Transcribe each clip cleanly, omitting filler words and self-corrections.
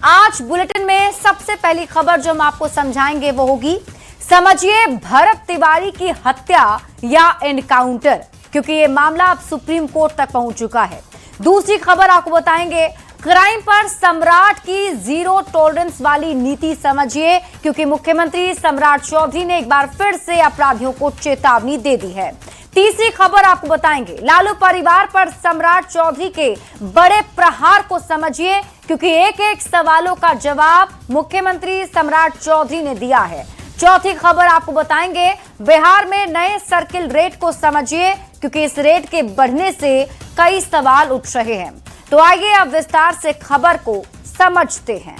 आज बुलेटिन में सबसे पहली खबर जो हम आपको समझाएंगे वो होगी, समझिए भरत तिवारी की हत्या या एनकाउंटर, क्योंकि ये मामला अब सुप्रीम कोर्ट तक पहुंच चुका है। दूसरी खबर आपको बताएंगे, क्राइम पर सम्राट की जीरो टॉलरेंस वाली नीति समझिए, क्योंकि मुख्यमंत्री सम्राट चौधरी ने एक बार फिर से अपराधियों को चेतावनी दे दी है। तीसरी खबर आपको बताएंगे, लालू परिवार पर सम्राट चौधरी के बड़े प्रहार को समझिए, क्योंकि एक एक सवालों का जवाब मुख्यमंत्री सम्राट चौधरी ने दिया है। चौथी खबर आपको बताएंगे, बिहार में नए सर्किल रेट को समझिए, क्योंकि इस रेट के बढ़ने से कई सवाल उठ रहे हैं। तो आइए अब विस्तार से खबर को समझते हैं।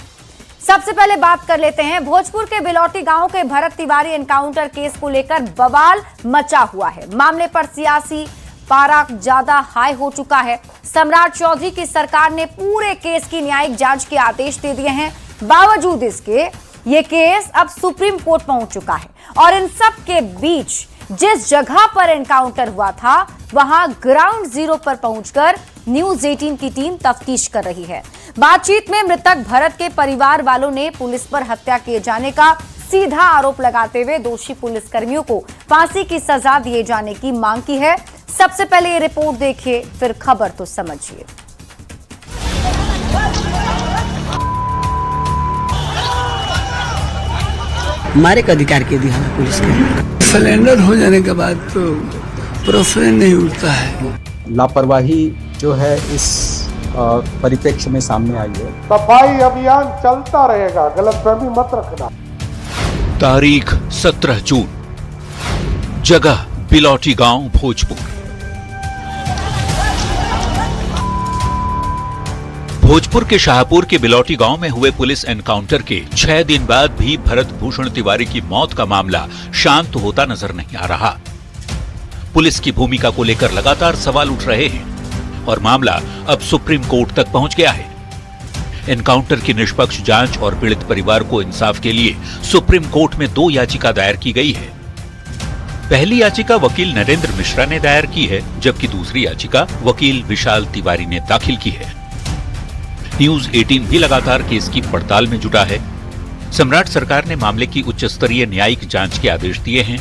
सबसे पहले बात कर लेते हैं, भोजपुर के बिलौटी गांव के भरत तिवारी एनकाउंटर केस को लेकर बवाल मचा हुआ है। मामले पर सियासी पारा ज्यादा हाई हो चुका है। सम्राट चौधरी की सरकार ने पूरे केस की न्यायिक जांच के आदेश दे दिए हैं। बावजूद इसके ये केस अब सुप्रीम कोर्ट पहुंच चुका है और इन सब के बीच जिस जगह पर एनकाउंटर हुआ था वहां ग्राउंड जीरो पर पहुंचकर न्यूज 18 की टीम तफ्तीश कर रही है। बातचीत में मृतक भरत के परिवार वालों ने पुलिस पर हत्या किए जाने का सीधा आरोप लगाते हुए दोषी पुलिसकर्मियों को फांसी की सजा दिए जाने की मांग की है। सबसे पहले ये रिपोर्ट देखिए, फिर खबर तो समझिए। हमारे का अधिकार के दिया है पुलिस के। सिलेंडर हो जाने के बाद तो प्रश्न नहीं उठता है। लापरवाही जो है इस परिप्रेक्ष्य में सामने आई है। सफाई अभियान चलता रहेगा, गलतफहमी मत रखना। तारीख 17 जून, जगह बिलौटी गांव, भोजपुर। भोजपुर के शाहपुर के बिलौटी गांव में हुए पुलिस एनकाउंटर के 6 दिन बाद भी भरत भूषण तिवारी की मौत का मामला शांत होता नजर नहीं आ रहा। पुलिस की भूमिका को लेकर लगातार सवाल उठ रहे हैं और मामला अब सुप्रीम कोर्ट तक पहुंच गया है। एनकाउंटर की निष्पक्ष जांच और पीड़ित परिवार को इंसाफ के लिए सुप्रीम कोर्ट में 2 याचिका दायर की गई है। पहली याचिका वकील नरेंद्र मिश्रा ने दायर की है, जबकि दूसरी याचिका वकील विशाल तिवारी ने दाखिल की है। न्यूज 18 भी लगातार केस की पड़ताल में जुटा है। सम्राट सरकार ने मामले की उच्च स्तरीय न्यायिक जांच के आदेश दिए हैं।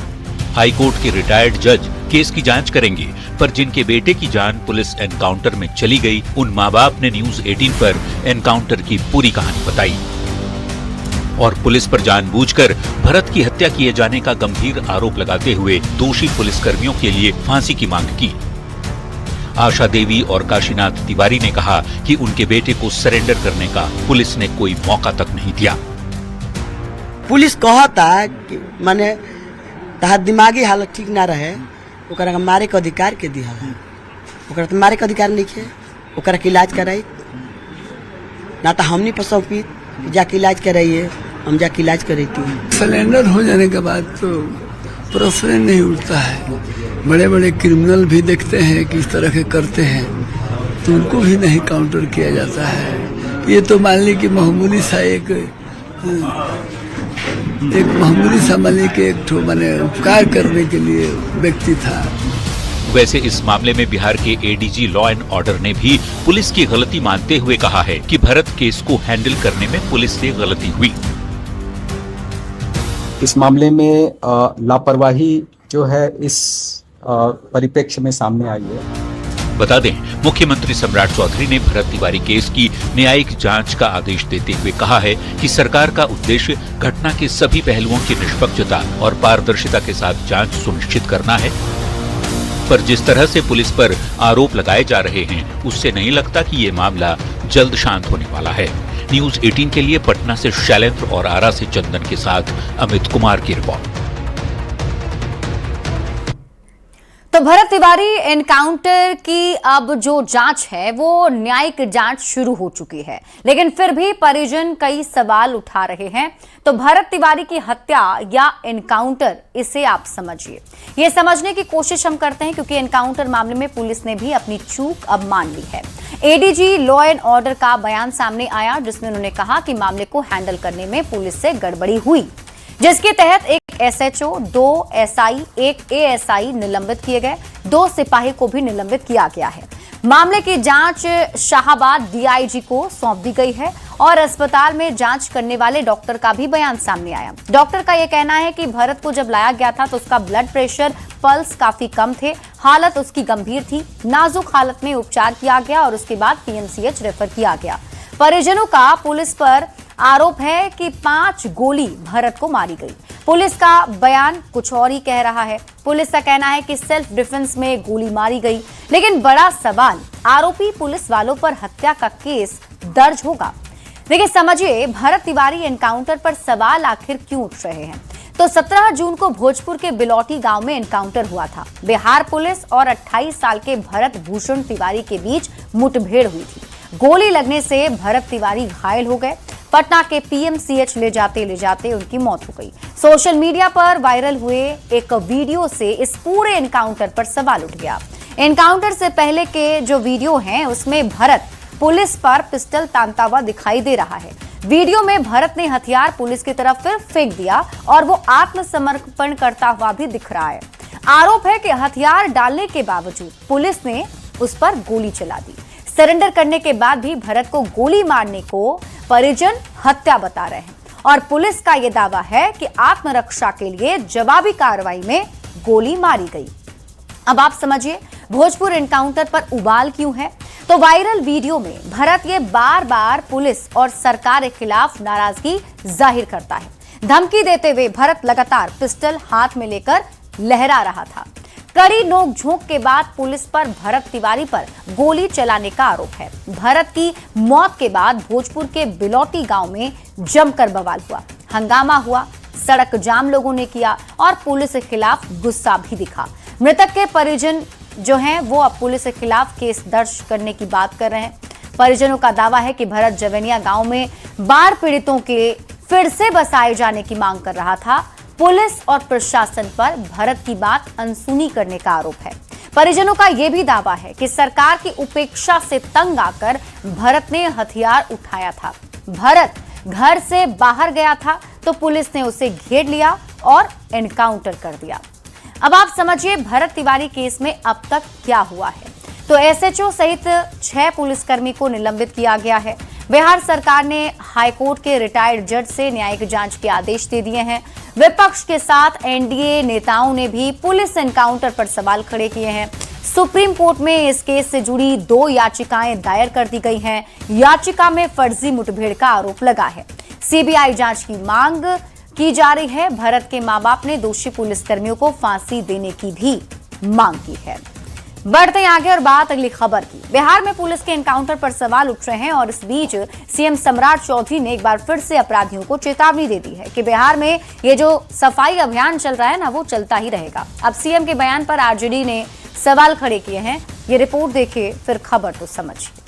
हाईकोर्ट के रिटायर्ड जज केस की जांच करेंगे, पर जिनके बेटे की जान पुलिस एनकाउंटर में चली गई, उन मां बाप ने न्यूज 18 पर एनकाउंटर की पूरी कहानी बताई और पुलिस पर जानबूझकर भरत की हत्या किए जाने का गंभीर आरोप लगाते हुए दोषी पुलिसकर्मियों के लिए फांसी की मांग की। आशा देवी और काशीनाथ तिवारी ने कहा कि उनके बेटे को सरेंडर करने का पुलिस ने कोई मौका तक नहीं दिया। पुलिस कहता कि माने तहार दिमागी हालत ठीक ना रहे, ओकरा के मारे के अधिकार के दिया है। ओकरा तो मारे के अधिकार नहीं है, ओकरा के इलाज कराई ना तो हमनी पर सौंपी जाके इलाज कराइए, हम जाके इलाज कराई। सिलेंडर हो जाने के बाद तो प्रश्न नहीं उठता है। बड़े बड़े क्रिमिनल भी देखते हैं किस तरह के करते हैं, तो उनको भी नहीं काउंटर किया जाता है। ये तो मान ली कि मामूली सा एक मामूली सा मानी के एक ठो माने उपकार करने के लिए व्यक्ति था। वैसे इस मामले में बिहार के एडीजी लॉ एंड ऑर्डर ने भी पुलिस की गलती मानते हुए कहा है कि भरत केस को हैंडल करने में पुलिस से गलती हुई। इस मामले में लापरवाही जो है इस परिप्रेक्ष्य में सामने आई है। बता दें, मुख्यमंत्री सम्राट चौधरी ने भरत तिवारी केस की न्यायिक जांच का आदेश देते हुए कहा है कि सरकार का उद्देश्य घटना के सभी पहलुओं की निष्पक्षता और पारदर्शिता के साथ जांच सुनिश्चित करना है। पर जिस तरह से पुलिस पर आरोप लगाए जा रहे हैं, उससे नहीं लगता कि ये मामला जल्द शांत होने वाला है। न्यूज 18 के लिए पटना से शैलेंद्र और आरा से चंदन के साथ अमित कुमार की रिपोर्ट। तो भरत तिवारी एनकाउंटर की अब जो जांच है वो न्यायिक जांच शुरू हो चुकी है, लेकिन फिर भी परिजन कई सवाल उठा रहे हैं। तो भरत तिवारी की हत्या या एनकाउंटर, इसे आप समझिए। ये समझने की कोशिश हम करते हैं, क्योंकि एनकाउंटर मामले में पुलिस ने भी अपनी चूक अब मान ली है। एडीजी लॉ एंड ऑर्डर का बयान सामने आया, जिसमें उन्होंने कहा कि मामले को हैंडल करने में पुलिस से गड़बड़ी हुई, जिसके तहत एक एसएचओ, 2 एसआई, 1 एएसआई निलंबित किए गए, 2 सिपाही को भी निलंबित किया गया है। मामले की जांच शाहाबाद डीआईजी को सौंप दी गई है और अस्पताल में जांच करने वाले डॉक्टर का भी बयान सामने आया। डॉक्टर का यह कहना है कि भरत को जब लाया गया था तो उसका ब्लड प्रेशर, पल्स काफी कम थे, हालत उसकी गंभीर थी। नाजुक हालत में उपचार किया गया और उसके बाद पीएमसीएच रेफर किया गया। परिजनों का पुलिस पर आरोप है कि 5 गोली भरत को मारी गई। पुलिस का बयान कुछ और ही कह रहा है। पुलिस का कहना है कि सेल्फ डिफेंस में गोली मारी गई, लेकिन बड़ा सवाल आरोपी पुलिस वालों पर हत्या का केस दर्ज होगा। देखिए, समझिए भरत तिवारी एनकाउंटर पर सवाल आखिर क्यों उठ रहे हैं। तो 17 जून को भोजपुर के बिलौटी गांव में एनकाउंटर हुआ था। बिहार पुलिस और 28 साल के भरत भूषण तिवारी के बीच मुठभेड़ हुई थी। गोली लगने से भरत तिवारी घायल हो गए। पटना के पीएमसीएच ले जाते उनकी मौत हो गई। सोशल मीडिया पर वायरल हुए एक वीडियो से इस पूरे एनकाउंटर पर सवाल उठ गया। एनकाउंटर से पहले के जो वीडियो हैं उसमें भरत पुलिस पर पिस्टल तानता हुआ दिखाई दे रहा है। वीडियो में भरत ने हथियार पुलिस की तरफ फिर फेंक दिया और वो आत्मसमर्पण करता हुआ भी दिख रहा है। आरोप है कि हथियार डालने के बावजूद पुलिस ने उस पर गोली चला दी। सरेंडर करने के बाद भी भरत को गोली मारने को परिजन हत्या बता रहे हैं और पुलिस का यह दावा है कि आत्मरक्षा के लिए जवाबी कार्रवाई में गोली मारी गई। अब आप समझिए भोजपुर एनकाउंटर पर उबाल क्यों है। तो वायरल वीडियो में भरत ये बार बार पुलिस और सरकार के खिलाफ नाराजगी जाहिर करता है। धमकी देते हुए भरत लगातार पिस्टल हाथ में लेकर लहरा रहा था। कड़ी नोकझोंक के बाद पुलिस पर भरत तिवारी पर गोली चलाने का आरोप है। भरत की मौत के बाद भोजपुर के बिलौटी गांव में जमकर बवाल हुआ, हंगामा हुआ, सड़क जाम लोगों ने किया और पुलिस के खिलाफ गुस्सा भी दिखा। मृतक के परिजन जो हैं वो अब पुलिस के खिलाफ केस दर्ज करने की बात कर रहे हैं। परिजनों का दावा है कि भरत जवेनिया गांव में बाढ़ पीड़ितों के फिर से बसाए जाने की मांग कर रहा था। पुलिस और प्रशासन पर भरत की बात अनसुनी करने का आरोप है। परिजनों का यह भी दावा है कि सरकार की उपेक्षा से तंग आकर भरत ने हथियार उठाया था। भरत घर से बाहर गया था तो पुलिस ने उसे घेर लिया और एनकाउंटर कर दिया। अब आप समझिए भरत तिवारी केस में अब तक क्या हुआ है। तो एसएचओ सहित 6 पुलिसकर्मी को निलंबित किया गया है। बिहार सरकार ने हाईकोर्ट के रिटायर्ड जज से न्यायिक जांच के आदेश दे दिए हैं। विपक्ष के साथ एनडीए नेताओं ने भी पुलिस एनकाउंटर पर सवाल खड़े किए हैं। सुप्रीम कोर्ट में इस केस से जुड़ी 2 याचिकाएं दायर कर दी गई हैं। याचिका में फर्जी मुठभेड़ का आरोप लगा है। सीबीआई जांच की मांग की जा रही है। भरत के मां बाप ने दोषी पुलिसकर्मियों को फांसी देने की भी मांग की है। बढ़ते हैं आगे और बात अगली खबर की। बिहार में पुलिस के एनकाउंटर पर सवाल उठ रहे हैं और इस बीच सीएम सम्राट चौधरी ने एक बार फिर से अपराधियों को चेतावनी दे दी है कि बिहार में ये जो सफाई अभियान चल रहा है ना, वो चलता ही रहेगा। अब सीएम के बयान पर आरजेडी ने सवाल खड़े किए हैं। ये रिपोर्ट देखिए फिर खबर तो समझिए।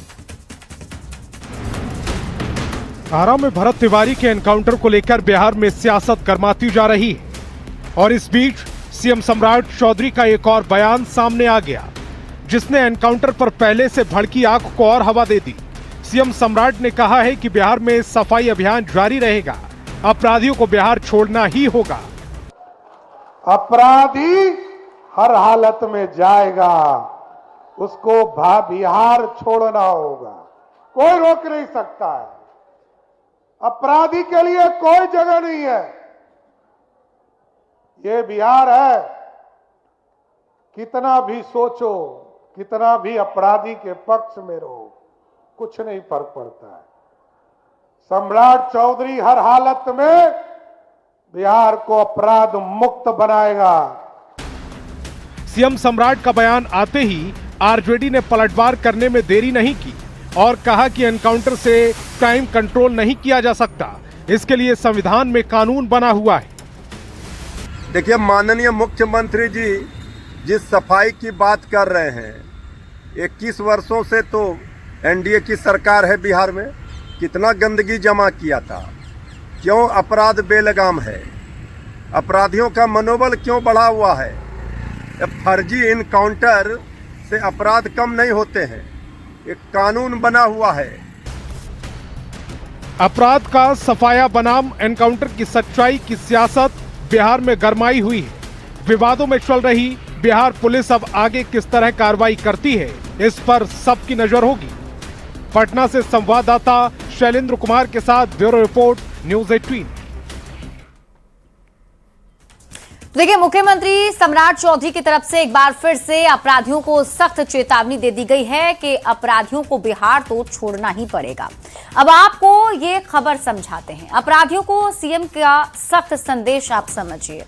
आरा में भरत तिवारी के एनकाउंटर को लेकर बिहार में सियासत गर्माती जा रही है और इस बीच सीएम सम्राट चौधरी का एक और बयान सामने आ गया, जिसने एनकाउंटर पर पहले से भड़की आग को और हवा दे दी। सीएम सम्राट ने कहा है कि बिहार में सफाई अभियान जारी रहेगा, अपराधियों को बिहार छोड़ना ही होगा। अपराधी हर हालत में जाएगा, उसको बिहार छोड़ना होगा, कोई रोक नहीं सकता है। अपराधी के लिए कोई जगह नहीं है। ये बिहार है, कितना भी सोचो, कितना भी अपराधी के पक्ष में रहो, कुछ नहीं फर्क पड़ता है। सम्राट चौधरी हर हालत में बिहार को अपराध मुक्त बनाएगा। सीएम सम्राट का बयान आते ही आरजेडी ने पलटवार करने में देरी नहीं की और कहा कि एनकाउंटर से क्राइम कंट्रोल नहीं किया जा सकता, इसके लिए संविधान में कानून बना हुआ है। देखिए, माननीय मुख्यमंत्री जी जिस सफाई की बात कर रहे हैं, 21 वर्षों से तो एनडीए की सरकार है बिहार में, कितना गंदगी जमा किया था, क्यों अपराध बेलगाम है, अपराधियों का मनोबल क्यों बढ़ा हुआ है। फर्जी इनकाउंटर से अपराध कम नहीं होते हैं, एक कानून बना हुआ है। अपराध का सफाया बनाम एनकाउंटर की सच्चाई की सियासत बिहार में गरमाई हुई है। विवादों में चल रही बिहार पुलिस अब आगे किस तरह कार्रवाई करती है, इस पर सबकी नजर होगी। पटना से संवाददाता शैलेंद्र कुमार के साथ ब्यूरो रिपोर्ट न्यूज 18। देखिए, मुख्यमंत्री सम्राट चौधरी की तरफ से एक बार फिर से अपराधियों को सख्त चेतावनी दे दी गई है कि अपराधियों को बिहार तो छोड़ना ही पड़ेगा। अब आपको ये खबर समझाते हैं। अपराधियों को सीएम का सख्त संदेश आप समझिए।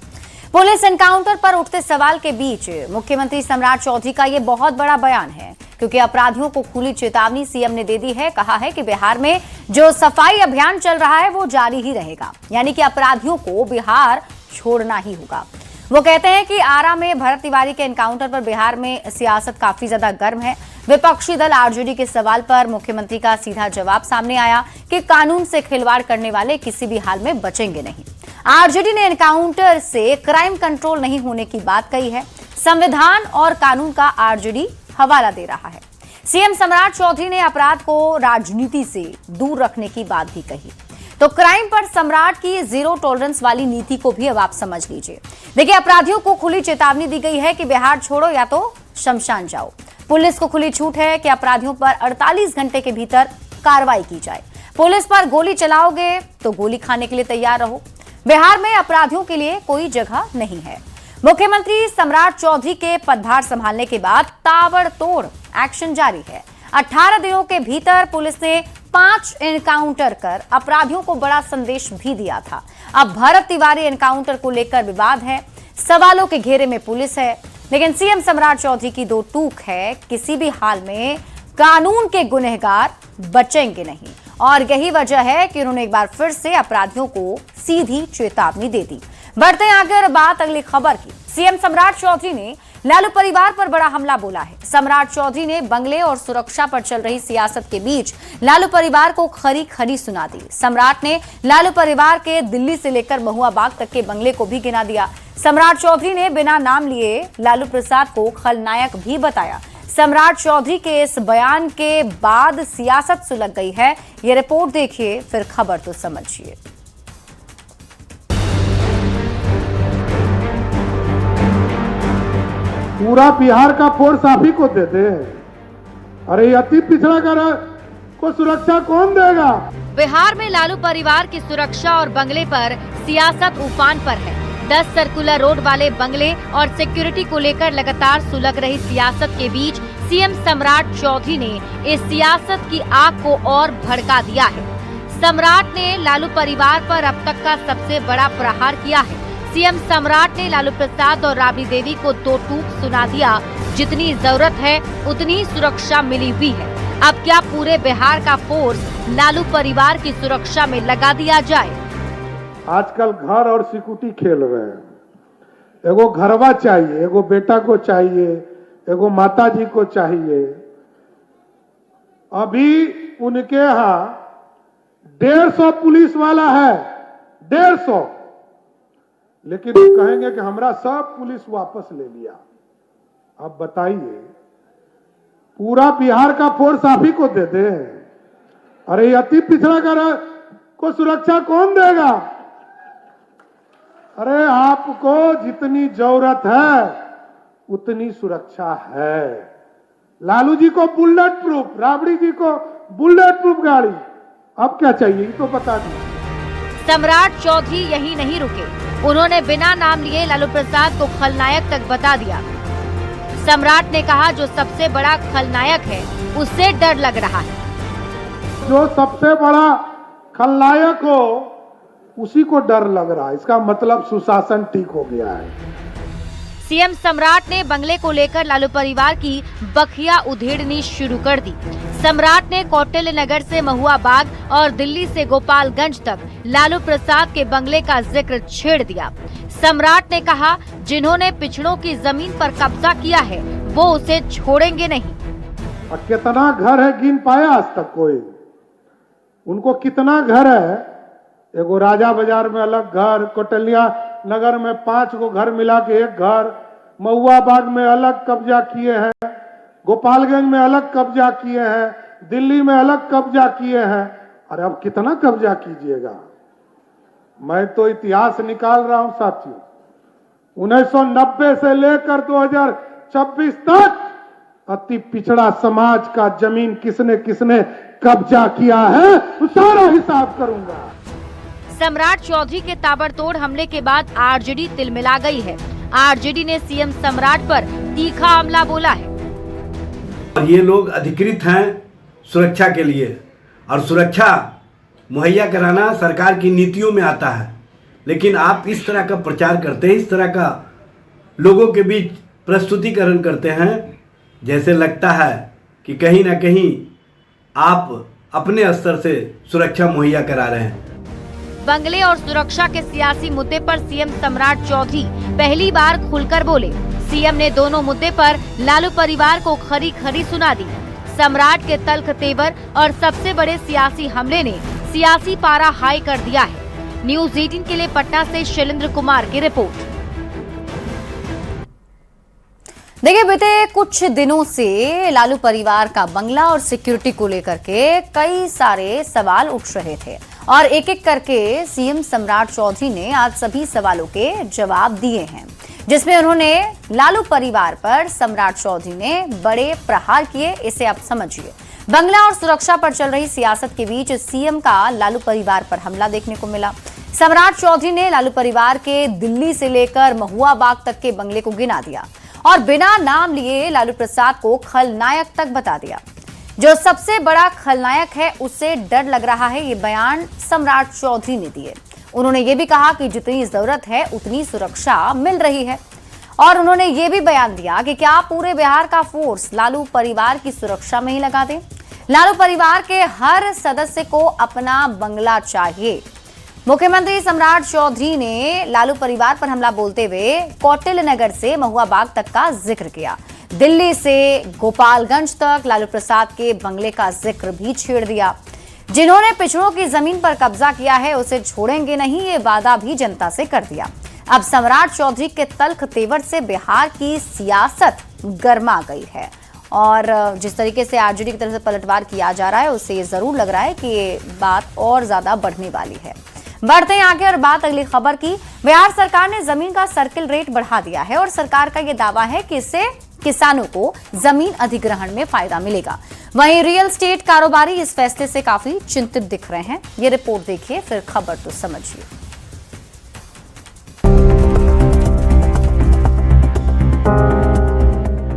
पुलिस एनकाउंटर पर उठते सवाल के बीच मुख्यमंत्री सम्राट चौधरी का ये बहुत बड़ा बयान है, क्योंकि अपराधियों को खुली चेतावनी सीएम ने दे दी है। कहा है कि बिहार में जो सफाई अभियान चल रहा है वो जारी ही रहेगा, यानी कि अपराधियों को बिहार छोड़ना ही होगा। वो कहते हैं कि आरा में भरत तिवारी के एनकाउंटर पर बिहार में सियासत काफी ज्यादा गर्म है। विपक्षी दल आरजेडी के सवाल पर मुख्यमंत्री का सीधा जवाब सामने आया कि कानून से खिलवाड़ करने वाले किसी भी हाल में बचेंगे नहीं। आरजेडी ने एनकाउंटर से क्राइम कंट्रोल नहीं होने की बात कही है। संविधान और कानून का आरजेडी हवाला दे रहा है। सीएम सम्राट चौधरी ने अपराध को राजनीति से दूर रखने की बात भी कही। तो क्राइम पर सम्राट की जीरो टॉलरेंस वाली नीति को भी अब आप समझ लीजिए। देखिए, अपराधियों को खुली चेतावनी दी गई है कि बिहार छोड़ो या तो शमशान जाओ। पुलिस को खुली छूट है कि अपराधियों पर 48 घंटे के भीतर कार्रवाई की जाए। पुलिस पर गोली चलाओगे तो गोली खाने के लिए तैयार रहो। बिहार में अपराधियों के लिए कोई जगह नहीं है। मुख्यमंत्री सम्राट चौधरी के पदभार संभालने के बाद ताबड़तोड़ एक्शन जारी है। 18 दिनों के भीतर पुलिस ने 5 एनकाउंटर कर अपराधियों को बड़ा संदेश भी दिया था। अब भरत तिवारी एनकाउंटर को लेकर विवाद है, सवालों के घेरे में पुलिस है, लेकिन सीएम सम्राट चौधरी की दो टूक है, किसी भी हाल में कानून के गुनहगार बचेंगे नहीं। और यही वजह है कि उन्होंने एक बार फिर से अपराधियों को सीधी चेतावनी दे दी। बढ़ते हैं आगे और बात अगली खबर की। सीएम सम्राट चौधरी ने लालू परिवार पर बड़ा हमला बोला है। सम्राट चौधरी ने बंगले और सुरक्षा पर चल रही सियासत के बीच लालू परिवार को खरी खरी सुना दी। सम्राट ने लालू परिवार के दिल्ली से लेकर महुआ बाग तक के बंगले को भी गिना दिया। सम्राट चौधरी ने बिना नाम लिए लालू प्रसाद को खलनायक भी बताया। सम्राट चौधरी के इस बयान के बाद सियासत सुलग गई है। ये रिपोर्ट देखिए, फिर खबर तो समझिए। पूरा बिहार का फोर्स आप ही को दे दे। अरे अति पिछड़ा कर को सुरक्षा कौन देगा? बिहार में लालू परिवार की सुरक्षा और बंगले पर सियासत उफान पर है। 10 सर्कुलर रोड वाले बंगले और सिक्योरिटी को लेकर लगातार सुलग रही सियासत के बीच सीएम सम्राट चौधरी ने इस सियासत की आग को और भड़का दिया है। सम्राट ने लालू परिवार पर अब तक का सबसे बड़ा प्रहार किया है। सीएम सम्राट ने लालू प्रसाद और राबड़ी देवी को दो टूक सुना दिया। जितनी जरूरत है उतनी सुरक्षा मिली हुई है। अब क्या पूरे बिहार का फोर्स लालू परिवार की सुरक्षा में लगा दिया जाए? आजकल घर और सिक्योरिटी खेल रहे हैं। एगो घरवा चाहिए, एगो बेटा को चाहिए, एगो माता जी को चाहिए। अभी उनके यहाँ 150 पुलिस वाला है, 150, लेकिन वो कहेंगे कि हमरा सब पुलिस वापस ले लिया। अब बताइए, पूरा बिहार का फोर्स आप ही को दे दे। अरे अति पिछड़ा कर को सुरक्षा कौन देगा? अरे आपको जितनी जरूरत है उतनी सुरक्षा है। लालू जी को बुलेट प्रूफ, राबड़ी जी को बुलेट प्रूफ गाड़ी, अब क्या चाहिए तो बता दीजिए। सम्राट चौधरी यही नहीं रुके, उन्होंने बिना नाम लिए लालू प्रसाद को खलनायक तक बता दिया। सम्राट ने कहा, जो सबसे बड़ा खलनायक है उससे डर लग रहा है। जो सबसे बड़ा खलनायक हो उसी को डर लग रहा है, इसका मतलब सुशासन ठीक हो गया है। सीएम सम्राट ने बंगले को लेकर लालू परिवार की बखिया उधेड़नी शुरू कर दी। सम्राट ने कौटिल्य नगर से महुआ बाग और दिल्ली से गोपालगंज तक लालू प्रसाद के बंगले का जिक्र छेड़ दिया। सम्राट ने कहा, जिन्होंने पिछड़ों की जमीन पर कब्जा किया है वो उसे छोड़ेंगे नहीं। और कितना घर है गिन पाया आज तक कोई? उनको कितना घर है? एगो राजा बाजार में अलग घर, कौटिल्या नगर में 5 गो घर मिला के एक घर, महुआ बाग में अलग कब्जा किए हैं, गोपालगंज में अलग कब्जा किए हैं, दिल्ली में अलग कब्जा किए हैं। अरे अब कितना कब्जा कीजिएगा? मैं तो इतिहास निकाल रहा हूं साथियों। 1990 से लेकर 2026 तक अति पिछड़ा समाज का जमीन किसने किसने कब्जा किया है, सारा हिसाब करूंगा। सम्राट चौधरी के ताबड़तोड़ हमले के बाद आरजेडी तिलमिला गई है। आरजेडी ने सीएम सम्राट पर तीखा हमला बोला है। ये लोग अधिकृत हैं सुरक्षा के लिए, और सुरक्षा मुहैया कराना सरकार की नीतियों में आता है, लेकिन आप इस तरह का प्रचार करते हैं, इस तरह का लोगों के बीच प्रस्तुतिकरण करते हैं, जैसे लगता है कि कहीं ना कहीं आप अपने स्तर से सुरक्षा मुहैया करा रहे हैं। बंगले और सुरक्षा के सियासी मुद्दे पर सीएम सम्राट चौधरी पहली बार खुलकर बोले। सीएम ने दोनों मुद्दे पर लालू परिवार को खरी खरी सुना दी। सम्राट के तल्ख तेवर और सबसे बड़े सियासी हमले ने सियासी पारा हाई कर दिया है। न्यूज़ 18 के लिए पटना से शैलेंद्र कुमार की रिपोर्ट। देखिए, बीते कुछ दिनों से लालू परिवार का बंगला और सिक्योरिटी को लेकर के कई सारे सवाल उठ रहे थे और एक एक करके सीएम सम्राट चौधरी ने आज सभी सवालों के जवाब दिए हैं, जिसमें उन्होंने लालू परिवार पर सम्राट चौधरी ने बड़े प्रहार किए। इसे आप समझिए। बंगला और सुरक्षा पर चल रही सियासत के बीच सीएम का लालू परिवार पर हमला देखने को मिला। सम्राट चौधरी ने लालू परिवार के दिल्ली से लेकर महुआ बाग तक के बंगले को गिना दिया और बिना नाम लिए लालू प्रसाद को खलनायक तक बता दिया। जो सबसे बड़ा खलनायक है उससे डर लग रहा है, ये बयान सम्राट चौधरी ने दिए। उन्होंने ये भी कहा कि जितनी जरूरत है उतनी सुरक्षा मिल रही है और उन्होंने ये भी बयान दिया कि क्या पूरे बिहार का फोर्स लालू परिवार की सुरक्षा में ही लगा दें। लालू परिवार के हर सदस्य को अपना बंगला चाहिए। मुख्यमंत्री सम्राट चौधरी ने लालू परिवार पर हमला बोलते हुए कौटिल्य नगर से महुआ बाग तक का जिक्र किया। दिल्ली से गोपालगंज तक लालू प्रसाद के बंगले का जिक्र भी छेड़ दिया। जिन्होंने पिछड़ों की जमीन पर कब्जा किया है उसे छोड़ेंगे नहीं, ये वादा भी जनता से कर दिया। अब सम्राट चौधरी के तल्ख तेवर से बिहार की सियासत गर्मा गई है और जिस तरीके से आरजेडी की तरफ से पलटवार किया जा रहा है उससे ये जरूर लग रहा है कि ये बात और ज्यादा बढ़ने वाली है। बढ़ते हैं आगे और बात अगली खबर की। बिहार सरकार ने जमीन का सर्किल रेट बढ़ा दिया है और सरकार का यह दावा है कि इससे किसानों को जमीन अधिग्रहण में फायदा मिलेगा। वहीं रियल एस्टेट कारोबारी इस फैसले से काफी चिंतित दिख रहे हैं। ये रिपोर्ट देखिए, फिर खबर तो समझिए।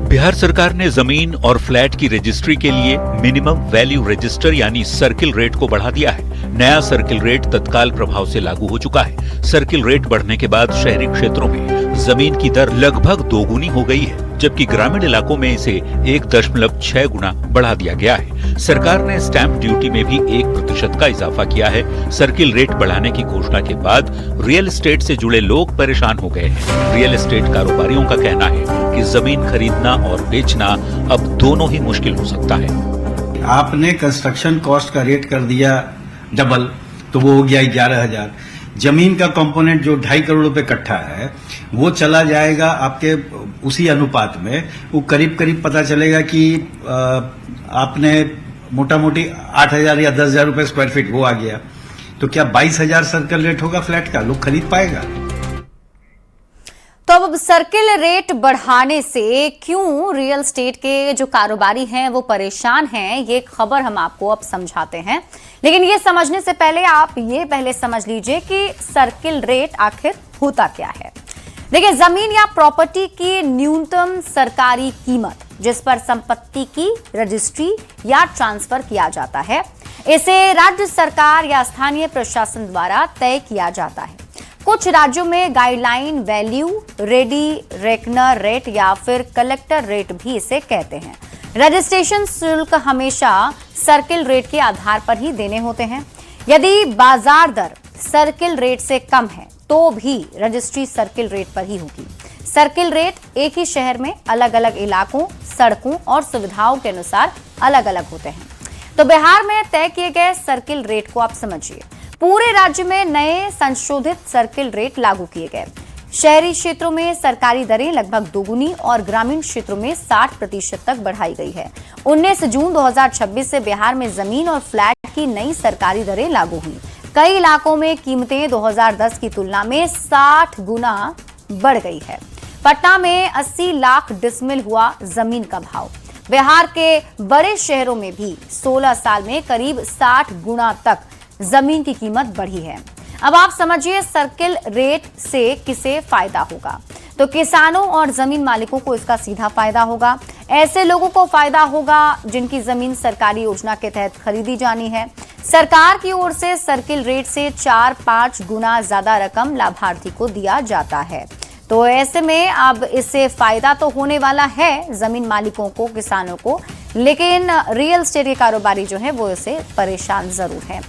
बिहार सरकार ने जमीन और फ्लैट की रजिस्ट्री के लिए मिनिमम वैल्यू रजिस्टर यानी सर्किल रेट को बढ़ा दिया है। नया सर्किल रेट तत्काल प्रभाव से लागू हो चुका है। सर्किल रेट बढ़ने के बाद शहरी क्षेत्रों में जमीन की दर लगभग दोगुनी हो गई है, जबकि ग्रामीण इलाकों में इसे 1.6 गुना बढ़ा दिया गया है। सरकार ने स्टैंप ड्यूटी में भी 1% का इजाफा किया है। सर्किल रेट बढ़ाने की घोषणा के बाद रियल एस्टेट से जुड़े लोग परेशान हो गए हैं। रियल एस्टेट कारोबारियों का कहना है कि जमीन खरीदना और बेचना अब दोनों ही मुश्किल हो सकता है। आपने कंस्ट्रक्शन कॉस्ट का रेट कर दिया डबल, तो वो हो गया 11,000। जमीन का कंपोनेंट जो 2.5 करोड़ रुपए कट्ठा है वो चला जाएगा आपके उसी अनुपात में। वो करीब करीब पता चलेगा कि आपने मोटा मोटी 8,000 या 10,000 रुपए स्क्वायर फीट वो आ गया, तो क्या 22,000 सर्कल रेट होगा फ्लैट का? लोग खरीद पाएगा? तो अब सर्किल रेट बढ़ाने से क्यों रियल एस्टेट के जो कारोबारी हैं वो परेशान हैं, ये खबर हम आपको अब समझाते हैं। लेकिन ये समझने से पहले आप ये पहले समझ लीजिए कि सर्किल रेट आखिर होता क्या है। देखिए, जमीन या प्रॉपर्टी की न्यूनतम सरकारी कीमत जिस पर संपत्ति की रजिस्ट्री या ट्रांसफर किया जाता है, इसे राज्य सरकार या स्थानीय प्रशासन द्वारा तय किया जाता है। कुछ राज्यों में guideline value, ready reckoner rate या फिर कलेक्टर रेट भी इसे कहते हैं। रजिस्ट्रेशन शुल्क हमेशा सर्किल रेट के आधार पर ही देने होते हैं। यदि बाजार दर सर्किल रेट से कम है तो भी रजिस्ट्री सर्किल रेट पर ही होगी। सर्किल रेट एक ही शहर में अलग अलग इलाकों, सड़कों और सुविधाओं के अनुसार अलग अलग होते हैं। तो बिहार में तय किए गए सर्किल रेट को आप समझिए। पूरे राज्य में नए संशोधित सर्किल रेट लागू किए गए। शहरी क्षेत्रों में सरकारी दरें लगभग दोगुनी और ग्रामीण क्षेत्रों में 60% तक बढ़ाई गई है। 19 जून 2026 से बिहार में जमीन और फ्लैट की नई सरकारी दरें लागू हुई। कई इलाकों में कीमतें 2010 की तुलना में 60 गुना बढ़ गई है। पटना में 80 लाख डिसमिल हुआ जमीन का भाव। बिहार के बड़े शहरों में भी 16 साल में करीब 60 गुना तक जमीन की कीमत बढ़ी है। अब आप समझिए सर्किल रेट से किसे फायदा होगा। तो किसानों और जमीन मालिकों को इसका सीधा फायदा होगा। ऐसे लोगों को फायदा होगा जिनकी जमीन सरकारी योजना के तहत खरीदी जानी है। सरकार की ओर से सर्किल रेट से 4-5 गुना ज्यादा रकम लाभार्थी को दिया जाता है। तो ऐसे में अब इससे फायदा तो होने वाला है जमीन मालिकों को, किसानों को, लेकिन रियल एस्टेट के कारोबारी जो है वो इससे परेशान जरूर है।